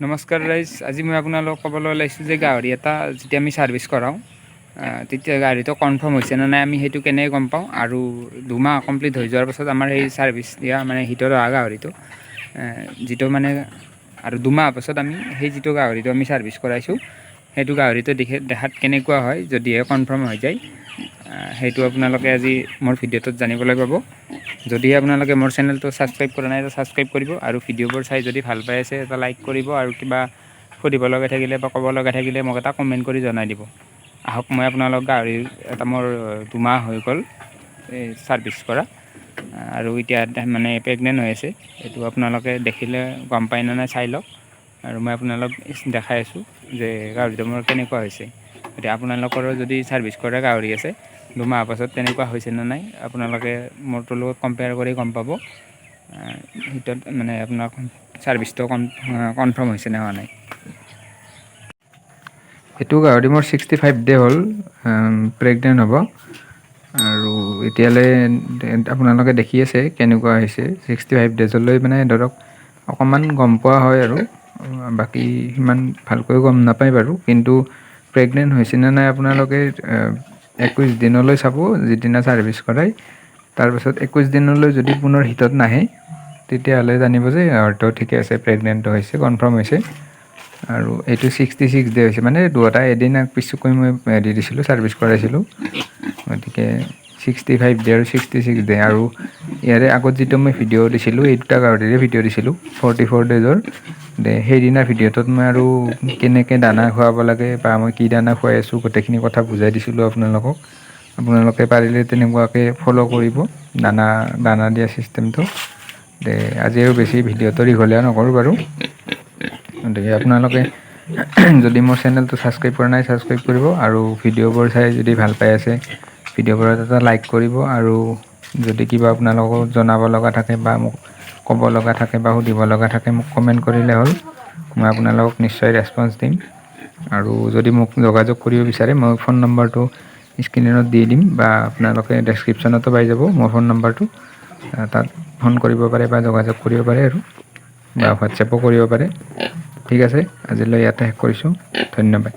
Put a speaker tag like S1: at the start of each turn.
S1: নমস্কাৰ ৰাইজ, আজি মই আপোনালোকক ক'বলৈ ওলাইছোঁ যে গাহৰি এটা যেতিয়া আমি ছাৰ্ভিচ কৰাওঁ তেতিয়া গাহৰিটো কনফাৰ্ম হৈছে নে নাই আমি সেইটো কেনেকৈ গম পাওঁ। আৰু 2 মাহ কমপ্লিট হৈ যোৱাৰ পাছত আমাৰ সেই ছাৰ্ভিচ দিয়া মানে হিটত অহা গাহৰিটো যিটো মানে আৰু 2 মাহ পাছত আমি সেই যিটো গাহৰিটো আমি ছাৰ্ভিচ কৰাইছোঁ সেইটো গাহৰিটো দেখাত কেনেকুৱা হয় যদিহে কনফাৰ্ম হৈ যায়, সেইটো আপোনালোকে আজি মোৰ ভিডিঅ'টোত জানিবলৈ পাব। যদিহে আপোনালোকে মোৰ চেনেলটো ছাবস্ক্ৰাইব কৰা নাই ছাবস্ক্ৰাইব কৰিব, আৰু ভিডিঅ'বোৰ চাই যদি ভাল পাই আছে এটা লাইক কৰিব, আৰু কিবা সুধিব লগা থাকিলে বা ক'ব লগা থাকিলে মোক এটা কমেণ্ট কৰি জনাই দিব। আহক মই আপোনালোক গাহৰিৰ এটা মোৰ 2 মাহ হৈ গ'ল এই ছাৰ্ভিচ কৰা, আৰু এতিয়া মানে প্ৰেগনেণ্ট হৈ আছে। এইটো আপোনালোকে দেখিলে গম পায় নে নাই চাই লওক। আৰু মই আপোনালোক দেখাই আছোঁ যে গাহৰিটো মোৰ কেনেকুৱা হৈছে। এতিয়া আপোনালোকৰো যদি ছাৰ্ভিচ কৰা গাহৰি আছে 2 মাহৰ পাছত তেনেকুৱা হৈছে নে নাই আপোনালোকে মোৰটোৰ লগত কম্পেয়াৰ কৰি গম পাব হিটত মানে আপোনাৰ ছাৰ্ভিচটো কনফাৰ্ম হৈছে নে হোৱা নাই। এইটো গাহৰি মোৰ 65 ডে হ'ল প্ৰেগনেণ্ট হ'ব, আৰু এতিয়ালৈ আপোনালোকে দেখি আছে কেনেকুৱা হৈছে। 65 ডেজলৈ মানে ধৰক অকণমান গম পোৱা হয়, আৰু বাকী সিমান ভালকৈ গম নাপায় বাৰু। কিন্তু প্ৰেগনেণ্ট হৈছেনে নাই আপোনালোকে 21 দিনলৈ চাব যিদিনা ছাৰ্ভিচ কৰাই। তাৰপিছত 21 দিনলৈ যদি পুনৰ হিটত নাহে তেতিয়াহ'লে জানিব যে হয়তো ঠিকে আছে, প্ৰেগনেণ্ট হৈছে, কনফাৰ্ম হৈছে। আৰু এইটো 66 ডে হৈছে, মানে দুয়োটা এদিন পিছুকৈ মই দিছিলোঁ, ছাৰ্ভিচ কৰাইছিলোঁ। গতিকে 65 ডে আৰু 66 ডে, আৰু ইয়াৰে আগত যিটো মই ভিডিঅ' দিছিলোঁ এই দুটা গাহৰিৰে ভিডিঅ' দিছিলোঁ 44 ডেজৰ। সেইদিনা ভিডিঅ'টোত মই আৰু কেনেকৈ দানা খুৱাব লাগে বা মই কি দানা খুৱাই আছোঁ গোটেইখিনি কথা বুজাই দিছিলোঁ আপোনালোকক। আপোনালোকে পাৰিলে তেনেকুৱাকৈ ফ'ল' কৰিব দানা দিয়া ছিষ্টেমটো। আজি আৰু বেছি ভিডিঅ'টো দীঘলীয়া নকৰোঁ বাৰু। গতিকে আপোনালোকে যদি মোৰ চেনেলটো ছাবস্ক্ৰাইব কৰা নাই ছাবস্ক্ৰাইব কৰিব, আৰু ভিডিঅ'বোৰ চাই যদি ভাল পাই আছে ভিডিঅ'বোৰত এটা লাইক কৰিব। আৰু যদি কিবা আপোনালোকক জনাব লগা থাকে বা মোক ক'ব লগা থাকে বা সুধিব লগা থাকে মোক কমেণ্ট কৰিলে হ'ল, মই আপোনালোকক নিশ্চয় ৰেচপন্স দিম। আৰু যদি মোক যোগাযোগ কৰিব বিচাৰে মই ফোন নম্বৰটো স্ক্ৰীনত দি দিম, বা আপোনালোকে ডেছক্ৰিপশ্যনতো পাই যাব মোৰ ফোন নম্বৰটো। তাত ফোন কৰিব পাৰে বা যোগাযোগ কৰিব পাৰে, আৰু বা হোৱাটছএপো কৰিব পাৰে। ঠিক আছে, আজিলৈ ইয়াতে শেষ কৰিছোঁ। ধন্যবাদ।